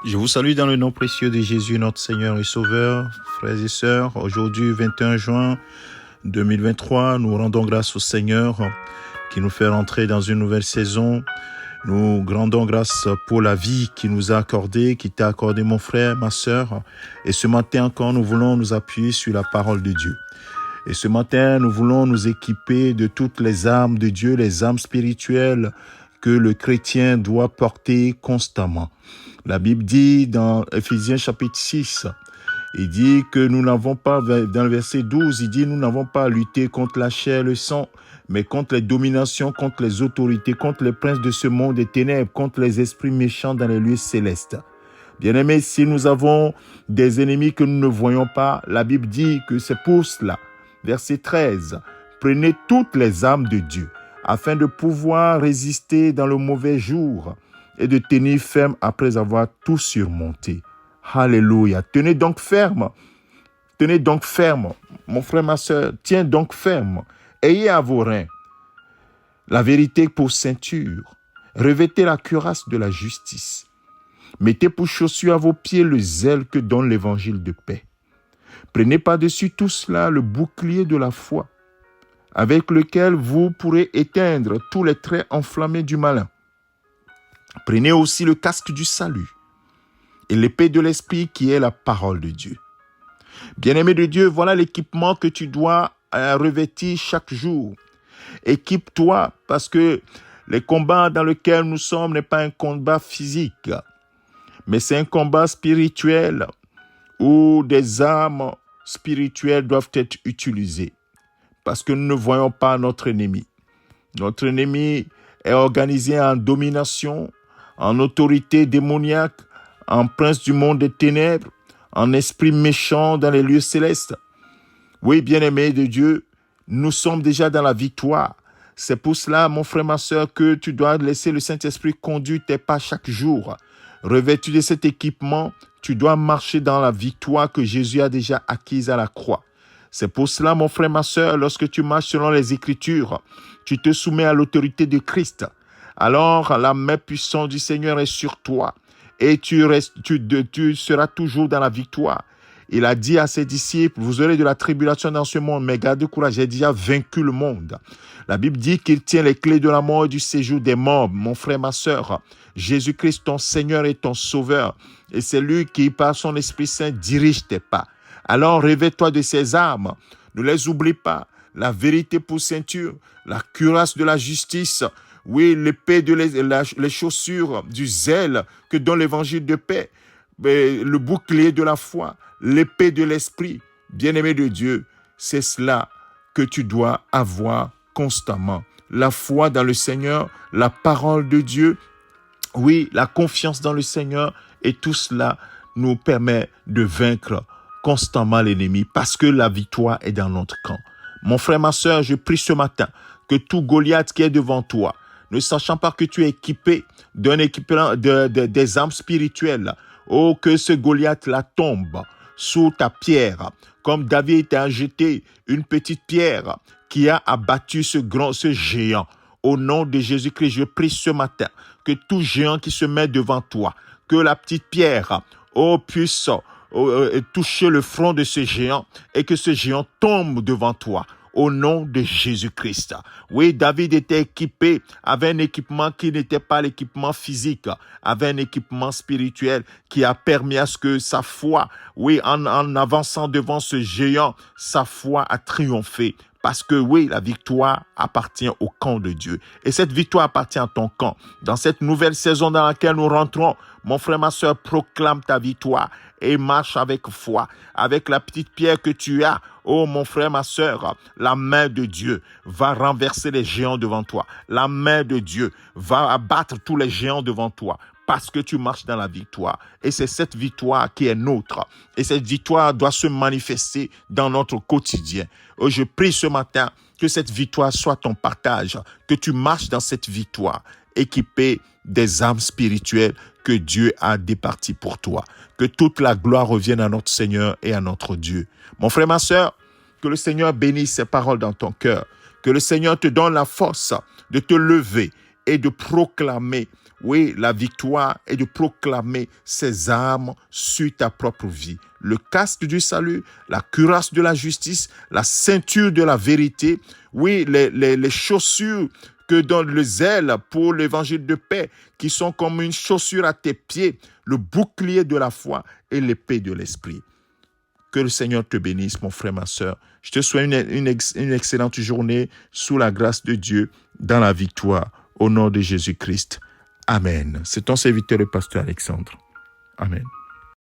Je vous salue dans le nom précieux de Jésus, notre Seigneur et Sauveur. Frères et sœurs, aujourd'hui, 21 juin 2023, nous rendons grâce au Seigneur qui nous fait rentrer dans une nouvelle saison. Nous rendons grâce pour la vie qu'il nous a accordée, qui t'a accordé mon frère, ma sœur. Et ce matin encore, nous voulons nous appuyer sur la parole de Dieu. Et ce matin, nous voulons nous équiper de toutes les armes de Dieu, les armes spirituelles que le chrétien doit porter constamment. La Bible dit dans Ephésiens chapitre 6, il dit que nous n'avons pas, dans le verset 12, il dit nous n'avons pas à lutter contre la chair et le sang, mais contre les dominations, contre les autorités, contre les princes de ce monde des ténèbres, contre les esprits méchants dans les lieux célestes. Bien-aimés, si nous avons des ennemis que nous ne voyons pas, la Bible dit que c'est pour cela. Verset 13, prenez toutes les armes de Dieu, afin de pouvoir résister dans le mauvais jour et de tenir ferme après avoir tout surmonté. Alléluia. Tenez donc ferme, mon frère, ma soeur, tiens donc ferme. Ayez à vos reins la vérité pour ceinture. Revêtez la cuirasse de la justice. Mettez pour chaussure à vos pieds le zèle que donne l'évangile de paix. Prenez par-dessus tout cela le bouclier de la foi, avec lequel vous pourrez éteindre tous les traits enflammés du malin. Prenez aussi le casque du salut et l'épée de l'esprit qui est la parole de Dieu. Bien-aimé de Dieu, voilà l'équipement que tu dois revêtir chaque jour. Équipe-toi parce que les combats dans lesquels nous sommes n'est pas un combat physique, mais c'est un combat spirituel où des armes spirituelles doivent être utilisées parce que nous ne voyons pas notre ennemi. Notre ennemi est organisé en domination, en autorité démoniaque, en prince du monde des ténèbres, en esprit méchant dans les lieux célestes. Oui, bien-aimés de Dieu, nous sommes déjà dans la victoire. C'est pour cela, mon frère, ma soeur, que tu dois laisser le Saint-Esprit conduire tes pas chaque jour. Revêtu de cet équipement, tu dois marcher dans la victoire que Jésus a déjà acquise à la croix. C'est pour cela, mon frère, ma soeur, lorsque tu marches selon les Écritures, tu te soumets à l'autorité de Christ. Alors, la main puissante du Seigneur est sur toi et tu seras toujours dans la victoire. Il a dit à ses disciples, vous aurez de la tribulation dans ce monde, mais gardez courage, j'ai déjà vaincu le monde. La Bible dit qu'il tient les clés de la mort et du séjour des morts. Mon frère, ma sœur, Jésus-Christ, ton Seigneur et ton Sauveur. Et c'est lui qui, par son Esprit Saint, dirige tes pas. Alors, revêt-toi de ces armes. Ne les oublie pas. La vérité pour ceinture, la cuirasse de la justice, oui, l'épée les chaussures du zèle que donne l'évangile de paix, le bouclier de la foi, l'épée de l'esprit. Bien-aimé de Dieu, c'est cela que tu dois avoir constamment. La foi dans le Seigneur, la parole de Dieu, oui, la confiance dans le Seigneur, et tout cela nous permet de vaincre constamment l'ennemi parce que la victoire est dans notre camp. Mon frère, ma soeur, je prie ce matin que tout Goliath qui est devant toi, ne sachant pas que tu es équipé d'un équipement des armes spirituelles, oh, que ce Goliath-là tombe sous ta pierre, comme David a jeté une petite pierre qui a abattu ce géant. Au nom de Jésus-Christ, je prie ce matin que tout géant qui se met devant toi, que la petite pierre, oh, puisse toucher le front de ce géant et que ce géant tombe devant toi. Au nom de Jésus-Christ. Oui, David était équipé, avait un équipement qui n'était pas l'équipement physique, avait un équipement spirituel qui a permis à ce que sa foi, oui, en avançant devant ce géant, sa foi a triomphé. Parce que oui, la victoire appartient au camp de Dieu. Et cette victoire appartient à ton camp. Dans cette nouvelle saison dans laquelle nous rentrons, mon frère, ma soeur, proclame ta victoire et marche avec foi. Avec la petite pierre que tu as, oh mon frère, ma soeur, la main de Dieu va renverser les géants devant toi. La main de Dieu va abattre tous les géants devant toi. Parce que tu marches dans la victoire. Et c'est cette victoire qui est nôtre. Et cette victoire doit se manifester dans notre quotidien. Je prie ce matin que cette victoire soit ton partage, que tu marches dans cette victoire, équipé des armes spirituelles que Dieu a départies pour toi. Que toute la gloire revienne à notre Seigneur et à notre Dieu. Mon frère, ma sœur, que le Seigneur bénisse ces paroles dans ton cœur. Que le Seigneur te donne la force de te lever et de proclamer, oui, la victoire et de proclamer ses armes sur ta propre vie. Le casque du salut, la cuirasse de la justice, la ceinture de la vérité, oui, les chaussures que donne le zèle pour l'évangile de paix, qui sont comme une chaussure à tes pieds, le bouclier de la foi et l'épée de l'esprit. Que le Seigneur te bénisse, mon frère, ma sœur. Je te souhaite une excellente journée sous la grâce de Dieu, dans la victoire, au nom de Jésus-Christ. Amen. C'est ton serviteur, le pasteur Alexandre. Amen.